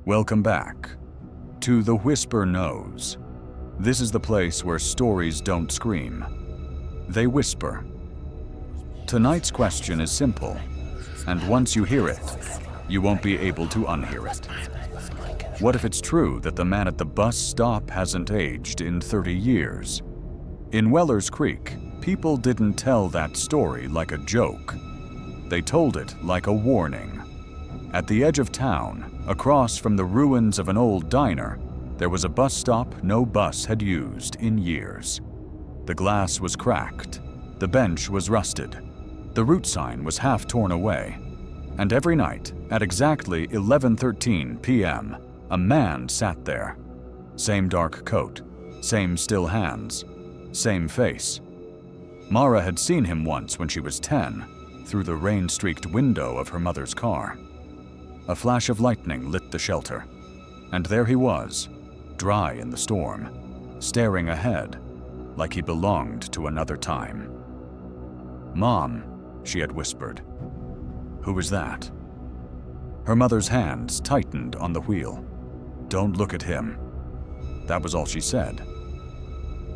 Welcome back to The Whisper Knows. This is the place where stories don't scream, they whisper. Tonight's question is simple, and once you hear it, you won't be able to unhear it. What if it's true that the man at the bus stop hasn't aged in 30 years? In Weller's Creek, people didn't tell that story like a joke. They told it like a warning. At the edge of town, across from the ruins of an old diner, there was a bus stop no bus had used in years. The glass was cracked, the bench was rusted, the route sign was half torn away, and every night at exactly 11:13 p.m., a man sat there. Same dark coat, same still hands, same face. Mara had seen him once when she was 10, through the rain-streaked window of her mother's car. A flash of lightning lit the shelter, and there he was, dry in the storm, staring ahead, like he belonged to another time. "Mom," she had whispered. "Who was that?" Her mother's hands tightened on the wheel. "Don't look at him." That was all she said.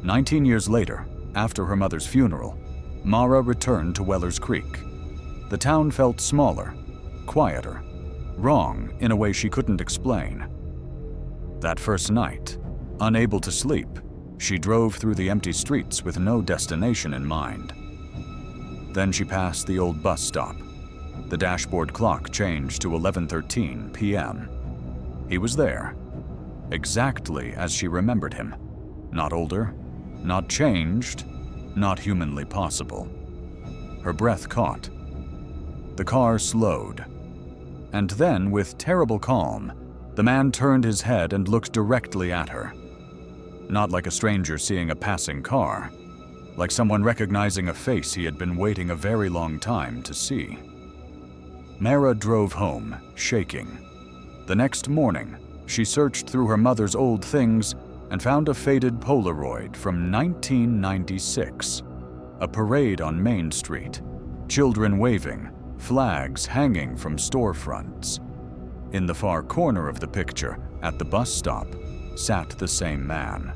19 years later, after her mother's funeral, Mara returned to Weller's Creek. The town felt smaller, quieter, wrong in a way she couldn't explain. That first night, unable to sleep, she drove through the empty streets with no destination in mind. Then she passed the old bus stop. The dashboard clock changed to 11:13 p.m. He was there, exactly as she remembered him. Not older, not changed, not humanly possible. Her breath caught. The car slowed. And then, with terrible calm, the man turned his head and looked directly at her. Not like a stranger seeing a passing car, like someone recognizing a face he had been waiting a very long time to see. Mara drove home, shaking. The next morning, she searched through her mother's old things and found a faded Polaroid from 1996. A parade on Main Street, children waving, flags hanging from storefronts. In the far corner of the picture, at the bus stop, sat the same man.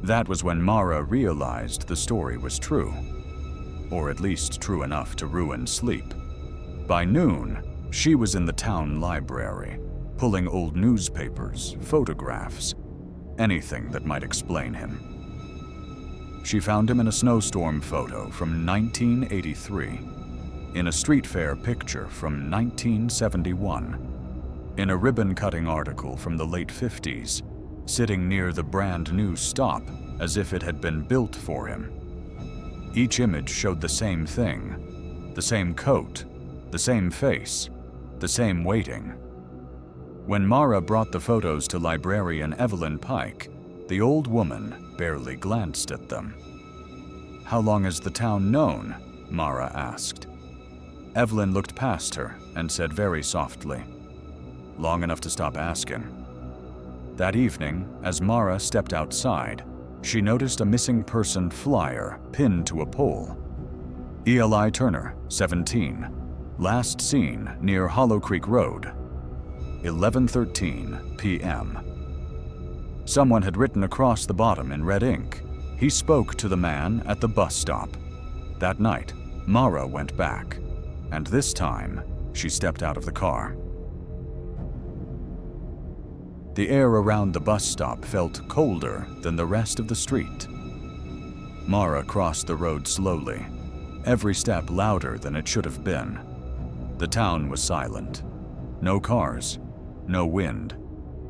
That was when Mara realized the story was true, or at least true enough to ruin sleep. By noon, she was in the town library, pulling old newspapers, photographs, anything that might explain him. She found him in a snowstorm photo from 1983, in a street fair picture from 1971, in a ribbon-cutting article from the late 50s, sitting near the brand new stop as if it had been built for him. Each image showed the same thing, the same coat, the same face, the same waiting. When Mara brought the photos to librarian Evelyn Pike, the old woman barely glanced at them. "How long has the town known?" Mara asked. Evelyn looked past her and said very softly, "Long enough to stop asking." That evening, as Mara stepped outside, she noticed a missing person flyer pinned to a pole. Eli Turner, 17, last seen near Hollow Creek Road, 11:13 p.m. Someone had written across the bottom in red ink, "He spoke to the man at the bus stop." That night, Mara went back, and this time, she stepped out of the car. The air around the bus stop felt colder than the rest of the street. Mara crossed the road slowly, every step louder than it should have been. The town was silent. No cars, no wind,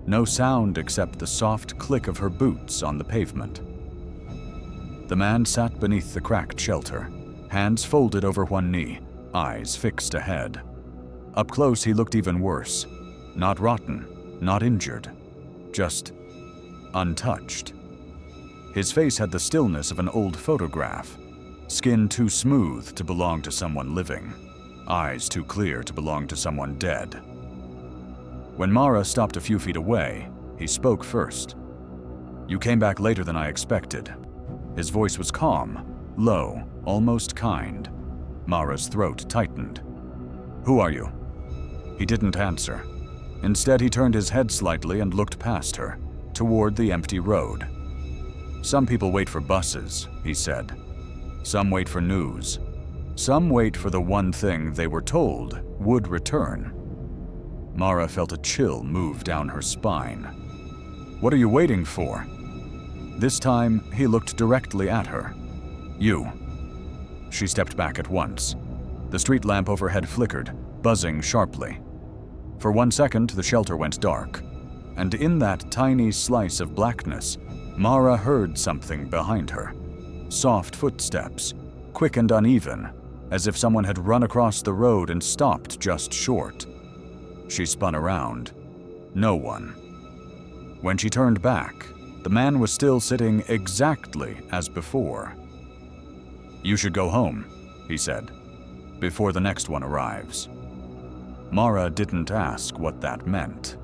no sound except the soft click of her boots on the pavement. The man sat beneath the cracked shelter, hands folded over one knee, eyes fixed ahead. Up close, he looked even worse. Not rotten, not injured, just untouched. His face had the stillness of an old photograph, skin too smooth to belong to someone living, eyes too clear to belong to someone dead. When Mara stopped a few feet away, he spoke first. "You came back later than I expected." His voice was calm, low, almost kind. Mara's throat tightened. "Who are you?" He didn't answer. Instead, he turned his head slightly and looked past her, toward the empty road. "Some people wait for buses," he said. "Some wait for news. Some wait for the one thing they were told would return." Mara felt a chill move down her spine. "What are you waiting for?" This time, he looked directly at her. "You." She stepped back at once. The street lamp overhead flickered, buzzing sharply. For 1 second, the shelter went dark, and in that tiny slice of blackness, Mara heard something behind her. Soft footsteps, quick and uneven, as if someone had run across the road and stopped just short. She spun around. No one. When she turned back, the man was still sitting exactly as before. "You should go home," he said, "before the next one arrives." Mara didn't ask what that meant.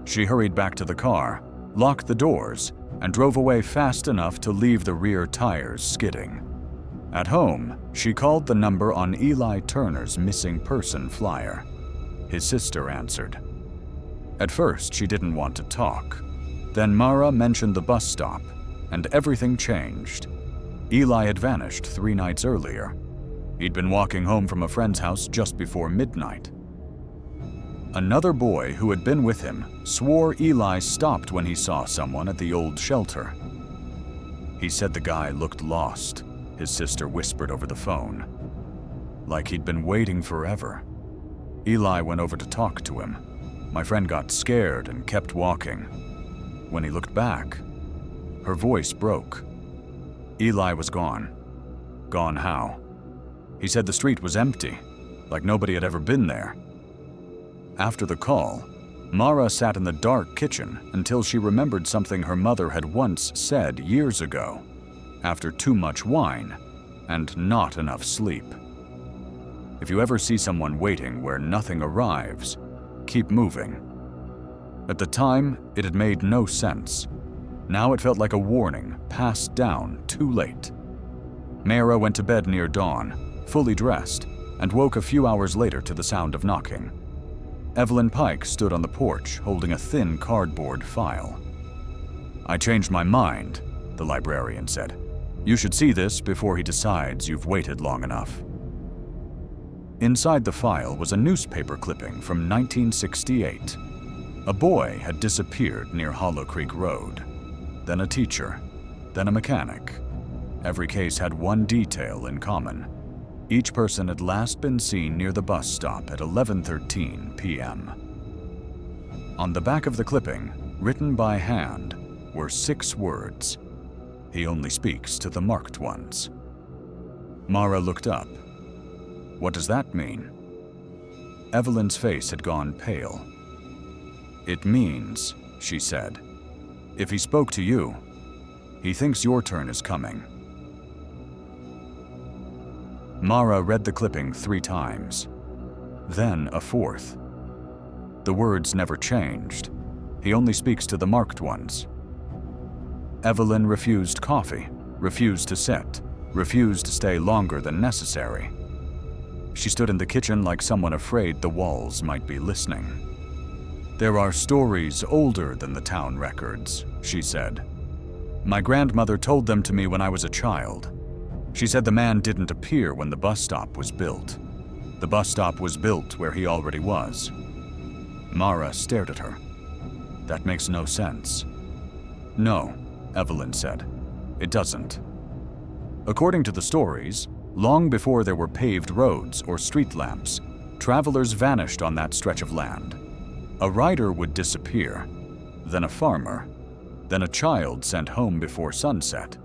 She hurried back to the car, locked the doors, and drove away fast enough to leave the rear tires skidding. At home, she called the number on Eli Turner's missing person flyer. His sister answered. At first, she didn't want to talk. Then Mara mentioned the bus stop, and everything changed. Eli had vanished 3 nights earlier. He'd been walking home from a friend's house just before midnight. Another boy who had been with him swore Eli stopped when he saw someone at the old shelter. "He said the guy looked lost," his sister whispered over the phone. "Like he'd been waiting forever." Eli went over to talk to him. My friend got scared and kept walking. When he looked back, her voice broke. Eli was gone. Gone how? He said the street was empty, like nobody had ever been there. After the call, Mara sat in the dark kitchen until she remembered something her mother had once said years ago, after too much wine and not enough sleep. If you ever see someone waiting where nothing arrives, keep moving. At the time, it had made no sense. Now it felt like a warning passed down too late. Mara went to bed near dawn, fully dressed, and woke a few hours later to the sound of knocking. Evelyn Pike stood on the porch holding a thin cardboard file. "I changed my mind," the librarian said. "You should see this before he decides you've waited long enough." Inside the file was a newspaper clipping from 1968. A boy had disappeared near Hollow Creek Road. Then a teacher. Then a mechanic. Every case had one detail in common. Each person had last been seen near the bus stop at 11:13 p.m. On the back of the clipping, written by hand, were 6 words. "He only speaks to the marked ones." Mara looked up. "What does that mean?" Evelyn's face had gone pale. "It means," she said, "if he spoke to you, he thinks your turn is coming." Mara read the clipping 3 times, then a 4th. The words never changed. He only speaks to the marked ones. Evelyn refused coffee, refused to sit, refused to stay longer than necessary. She stood in the kitchen like someone afraid the walls might be listening. "There are stories older than the town records," she said. "My grandmother told them to me when I was a child. She said the man didn't appear when the bus stop was built. The bus stop was built where he already was." Mara stared at her. "That makes no sense." "No," Evelyn said. "It doesn't. According to the stories, long before there were paved roads or street lamps, travelers vanished on that stretch of land. A rider would disappear, then a farmer, then a child sent home before sunset.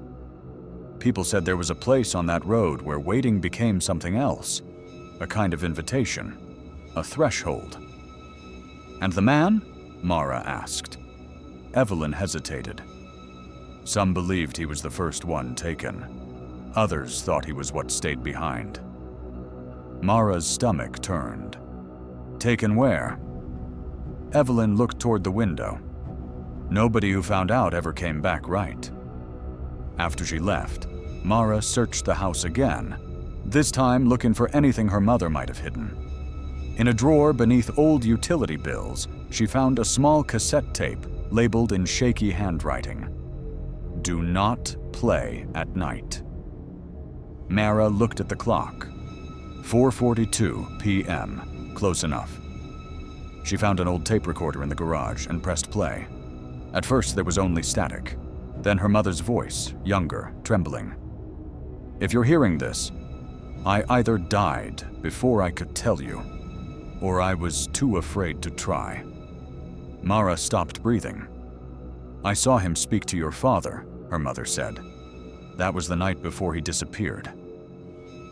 People said there was a place on that road where waiting became something else, a kind of invitation, a threshold." "And the man?" Mara asked. Evelyn hesitated. "Some believed he was the first one taken. Others thought he was what stayed behind." Mara's stomach turned. "Taken where?" Evelyn looked toward the window. "Nobody who found out ever came back right." After she left, Mara searched the house again, this time looking for anything her mother might have hidden. In a drawer beneath old utility bills, she found a small cassette tape labeled in shaky handwriting. "Do not play at night." Mara looked at the clock. 4:42 p.m. Close enough. She found an old tape recorder in the garage and pressed play. At first there was only static. Then her mother's voice, younger, trembling. "If you're hearing this, I either died before I could tell you, or I was too afraid to try." Mara stopped breathing. "I saw him speak to your father," her mother said. "That was the night before he disappeared."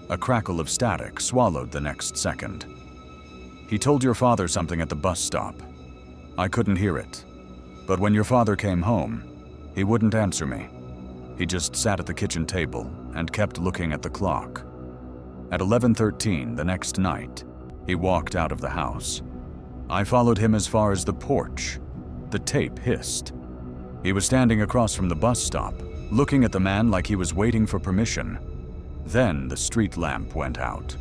A crackle of static swallowed the next second. "He told your father something at the bus stop. I couldn't hear it. But when your father came home, he wouldn't answer me. He just sat at the kitchen table and kept looking at the clock. At 11:13 the next night, he walked out of the house. I followed him as far as the porch. The tape hissed. He was standing across from the bus stop, looking at the man like he was waiting for permission. Then the street lamp went out."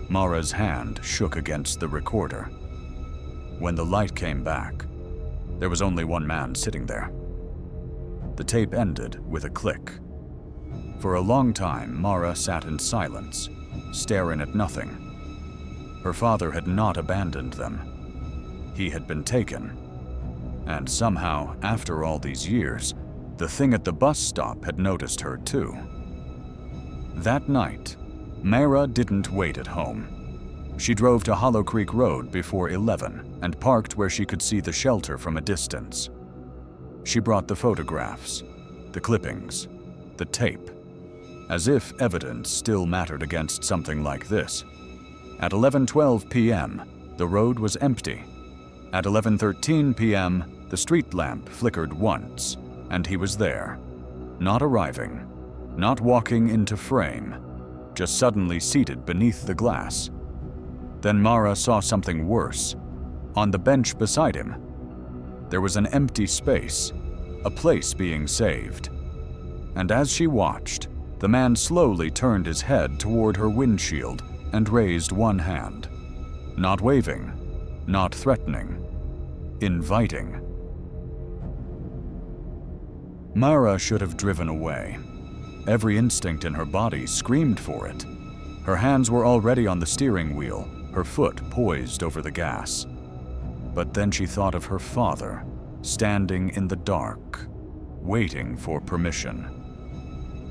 Mara's hand shook against the recorder. When the light came back, there was only one man sitting there. The tape ended with a click. For a long time, Mara sat in silence, staring at nothing. Her father had not abandoned them. He had been taken. And somehow, after all these years, the thing at the bus stop had noticed her too. That night, Mara didn't wait at home. She drove to Hollow Creek Road before 11 and parked where she could see the shelter from a distance. She brought the photographs, the clippings, the tape, as if evidence still mattered against something like this. At 11:12 p.m., the road was empty. At 11:13 p.m., the street lamp flickered once, and he was there, not arriving, not walking into frame, just suddenly seated beneath the glass. Then Mara saw something worse. On the bench beside him, there was an empty space, a place being saved. And as she watched, the man slowly turned his head toward her windshield and raised one hand. Not waving, not threatening, inviting. Mara should have driven away. Every instinct in her body screamed for it. Her hands were already on the steering wheel, her foot poised over the gas. But then she thought of her father, standing in the dark, waiting for permission.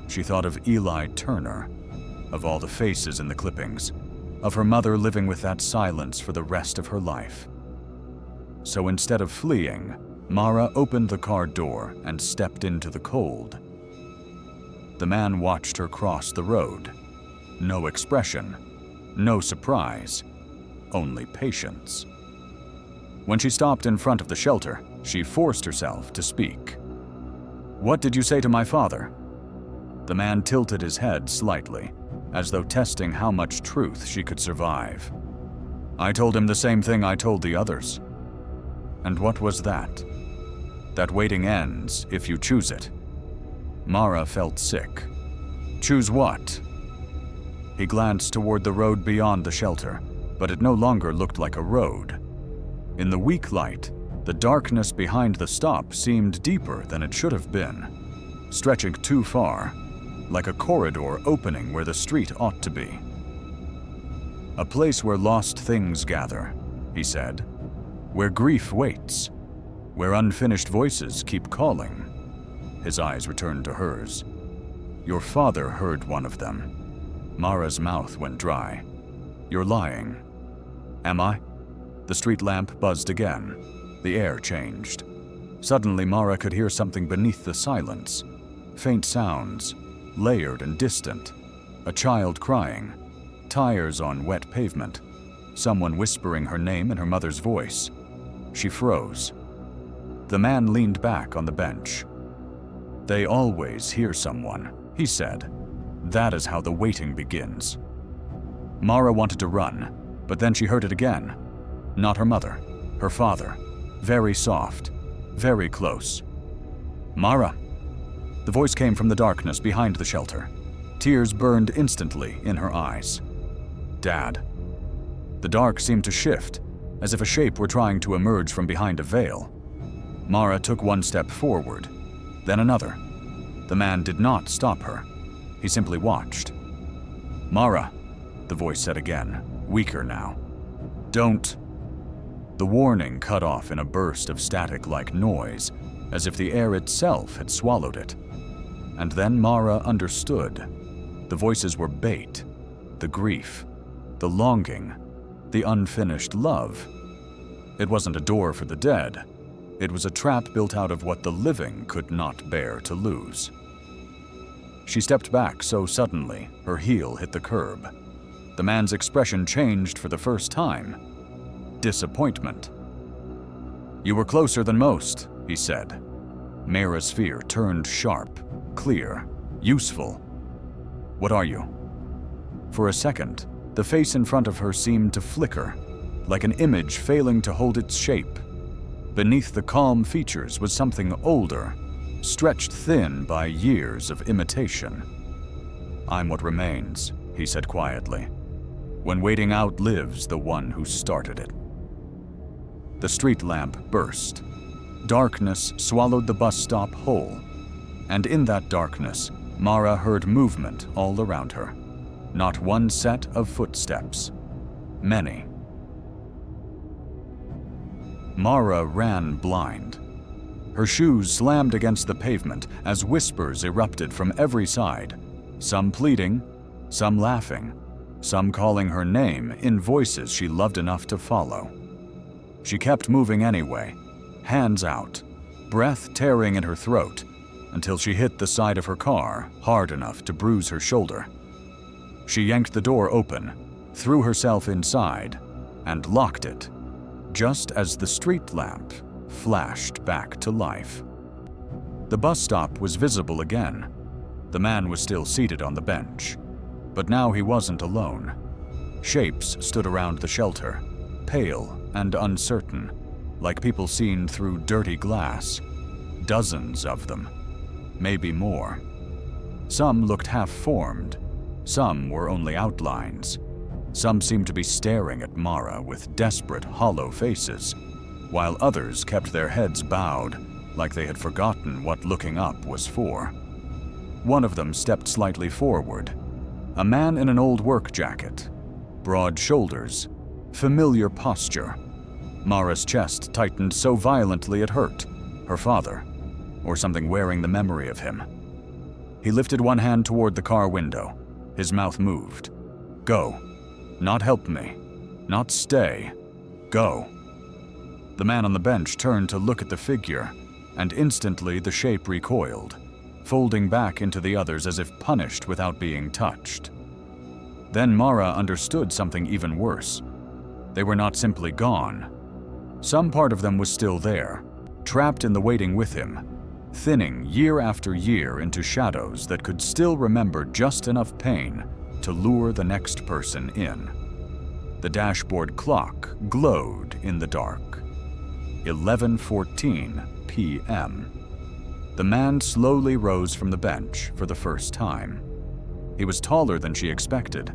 She thought of Eli Turner, of all the faces in the clippings, of her mother living with that silence for the rest of her life. So instead of fleeing, Mara opened the car door and stepped into the cold. The man watched her cross the road. No expression, no surprise, only patience. When she stopped in front of the shelter, she forced herself to speak. "What did you say to my father?" The man tilted his head slightly, as though testing how much truth she could survive. "I told him the same thing I told the others." "And what was that?" "That waiting ends if you choose it." Mara felt sick. "Choose what?" He glanced toward the road beyond the shelter, but it no longer looked like a road. In the weak light, the darkness behind the stop seemed deeper than it should have been, stretching too far, like a corridor opening where the street ought to be. "A place where lost things gather," he said, "where grief waits, where unfinished voices keep calling." His eyes returned to hers. "Your father heard one of them." Mara's mouth went dry. "You're lying." "Am I?" The street lamp buzzed again. The air changed. Suddenly, Mara could hear something beneath the silence. Faint sounds, layered and distant. A child crying. Tires on wet pavement. Someone whispering her name in her mother's voice. She froze. The man leaned back on the bench. "They always hear someone," he said. "That is how the waiting begins." Mara wanted to run, but then she heard it again. Not her mother, her father. Very soft, very close. "Mara!" The voice came from the darkness behind the shelter. Tears burned instantly in her eyes. "Dad." The dark seemed to shift, as if a shape were trying to emerge from behind a veil. Mara took one step forward, then another. The man did not stop her. He simply watched. "Mara," the voice said again, weaker now. "Don't." The warning cut off in a burst of static-like noise, as if the air itself had swallowed it. And then Mara understood. The voices were bait, the grief, the longing, the unfinished love. It wasn't a door for the dead. It was a trap built out of what the living could not bear to lose. She stepped back so suddenly, her heel hit the curb. The man's expression changed for the first time. Disappointment. "You were closer than most," he said. Mara's fear turned sharp, clear, useful. "What are you?" For a second, the face in front of her seemed to flicker, like an image failing to hold its shape. Beneath the calm features was something older, stretched thin by years of imitation. "I'm what remains," he said quietly, "when waiting outlives the one who started it." The street lamp burst. Darkness swallowed the bus stop whole, and in that darkness, Mara heard movement all around her. Not one set of footsteps. Many. Mara ran blind. Her shoes slammed against the pavement as whispers erupted from every side, some pleading, some laughing, some calling her name in voices she loved enough to follow. She kept moving anyway, hands out, breath tearing in her throat, until she hit the side of her car hard enough to bruise her shoulder. She yanked the door open, threw herself inside, and locked it, just as the street lamp flashed back to life. The bus stop was visible again. The man was still seated on the bench, but now he wasn't alone. Shapes stood around the shelter, pale and uncertain, like people seen through dirty glass. Dozens of them, maybe more. Some looked half-formed, some were only outlines. Some seemed to be staring at Mara with desperate, hollow faces, while others kept their heads bowed, like they had forgotten what looking up was for. One of them stepped slightly forward, a man in an old work jacket, broad shoulders, familiar posture. Mara's chest tightened so violently it hurt. Her father, or something wearing the memory of him. He lifted one hand toward the car window. His mouth moved. "Go. Not help me. Not stay. Go." The man on the bench turned to look at the figure, and instantly the shape recoiled, folding back into the others as if punished without being touched. Then Mara understood something even worse. They were not simply gone. Some part of them was still there, trapped in the waiting with him, thinning year after year into shadows that could still remember just enough pain to lure the next person in. The dashboard clock glowed in the dark. 11:14 p.m. The man slowly rose from the bench for the first time. He was taller than she expected.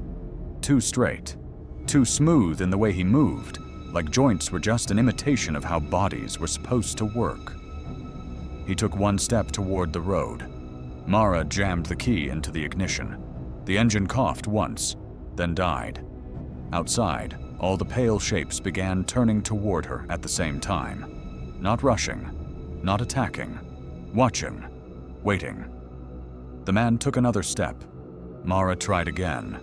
Too straight, too smooth in the way he moved, like joints were just an imitation of how bodies were supposed to work. He took one step toward the road. Mara jammed the key into the ignition. The engine coughed once, then died. Outside, all the pale shapes began turning toward her at the same time. Not rushing, not attacking, watching, waiting. The man took another step. Mara tried again.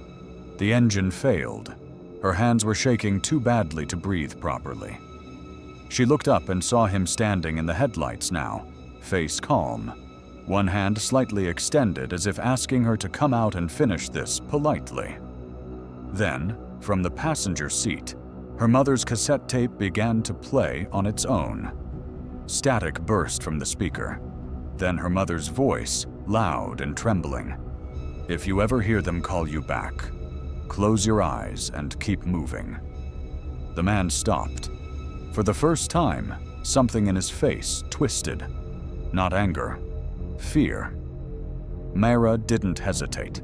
The engine failed. Her hands were shaking too badly to breathe properly. She looked up and saw him standing in the headlights now, face calm, one hand slightly extended as if asking her to come out and finish this politely. Then, from the passenger seat, her mother's cassette tape began to play on its own. Static burst from the speaker. Then her mother's voice, loud and trembling. "If you ever hear them call you back, close your eyes and keep moving." The man stopped. For the first time, something in his face twisted. Not anger, fear. Mara didn't hesitate.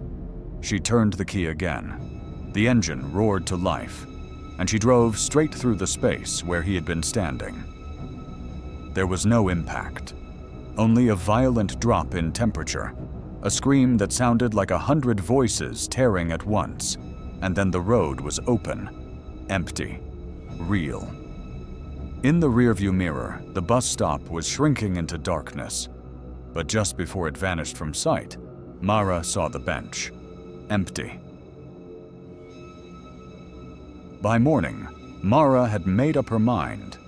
She turned the key again. The engine roared to life. and she drove straight through the space where he had been standing. There was no impact, only a violent drop in temperature, a scream that sounded like 100 voices tearing at once, and then the road was open, empty, real. In the rearview mirror, the bus stop was shrinking into darkness, but just before it vanished from sight, Mara saw the bench, empty. By morning, Mara had made up her mind.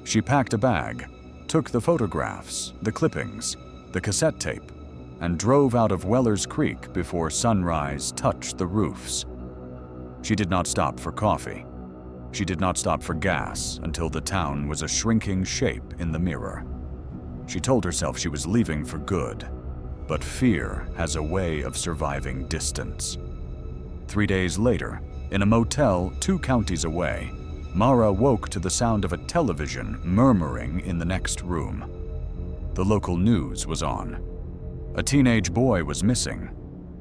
She packed a bag, took the photographs, the clippings, the cassette tape, and drove out of Weller's Creek before sunrise touched the roofs. She did not stop for coffee. She did not stop for gas until the town was a shrinking shape in the mirror. She told herself she was leaving for good, but fear has a way of surviving distance. 3 days later, in a motel 2 counties away, Mara woke to the sound of a television murmuring in the next room. The local news was on. A teenage boy was missing,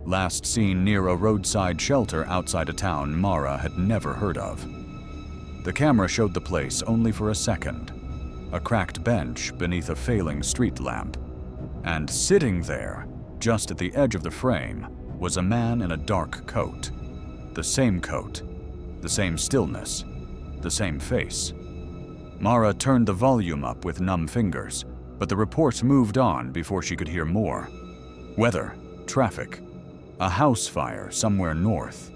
last seen near a roadside shelter outside a town Mara had never heard of. The camera showed the place only for a second, a cracked bench beneath a failing street lamp, and sitting there, just at the edge of the frame, was a man in a dark coat. The same coat, the same stillness, the same face. Mara turned the volume up with numb fingers, but the report moved on before she could hear more. Weather, traffic, a house fire somewhere north.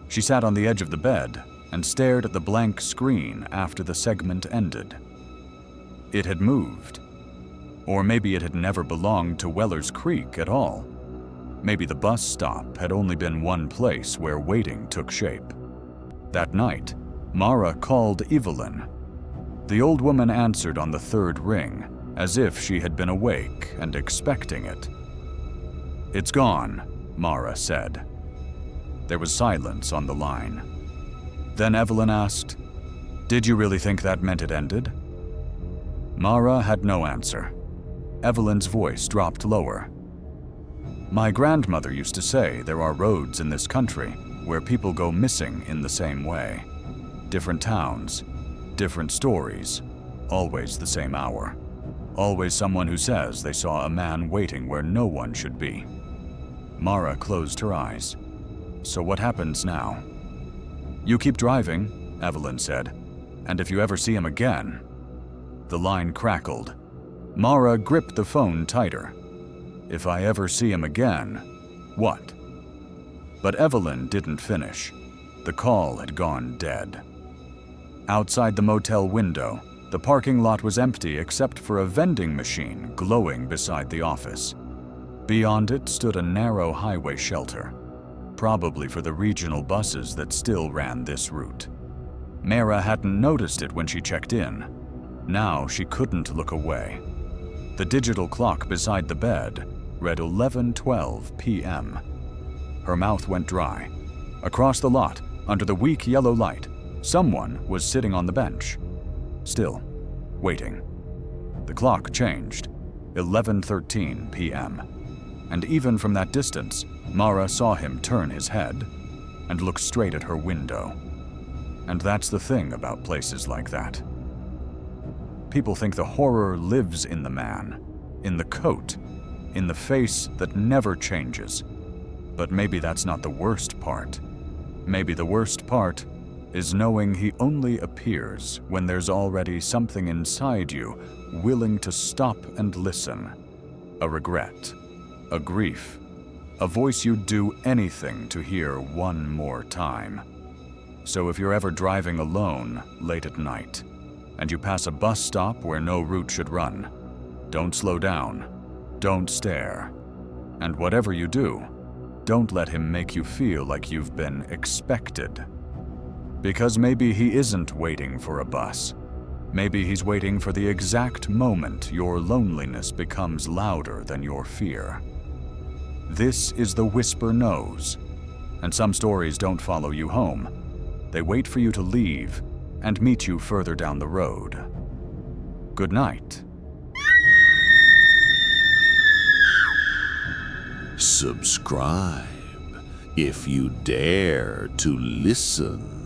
She sat on the edge of the bed and stared at the blank screen after the segment ended. It had moved. Or maybe it had never belonged to Weller's Creek at all. Maybe the bus stop had only been one place where waiting took shape. That night, Mara called Evelyn. The old woman answered on the 3rd ring, as if she had been awake and expecting it. "It's gone," Mara said. There was silence on the line. Then Evelyn asked, "Did you really think that meant it ended?" Mara had no answer. Evelyn's voice dropped lower. "My grandmother used to say there are roads in this country where people go missing in the same way. Different towns, different stories, always the same hour. Always someone who says they saw a man waiting where no one should be." Mara closed her eyes. "So what happens now?" "You keep driving," Evelyn said, "and if you ever see him again..." The line crackled. Mara gripped the phone tighter. "If I ever see him again, what?" But Evelyn didn't finish. The call had gone dead. Outside the motel window, the parking lot was empty except for a vending machine glowing beside the office. Beyond it stood a narrow highway shelter, probably for the regional buses that still ran this route. Mara hadn't noticed it when she checked in. Now she couldn't look away. The digital clock beside the bed read 11:12 p.m. Her mouth went dry. Across the lot, under the weak yellow light, someone was sitting on the bench. Still, waiting. The clock changed. 11:13 p.m. And even from that distance, Mara saw him turn his head and look straight at her window. And that's the thing about places like that. People think the horror lives in the man, in the coat, in the face that never changes. But maybe that's not the worst part. Maybe the worst part is knowing he only appears when there's already something inside you willing to stop and listen. A regret, a grief, a voice you'd do anything to hear one more time. So if you're ever driving alone late at night, and you pass a bus stop where no route should run, don't slow down, don't stare, and whatever you do, don't let him make you feel like you've been expected. Because maybe he isn't waiting for a bus. Maybe he's waiting for the exact moment your loneliness becomes louder than your fear. This is the Whisper Knows, and some stories don't follow you home. They wait for you to leave and meet you further down the road. Good night. Subscribe if you dare to listen.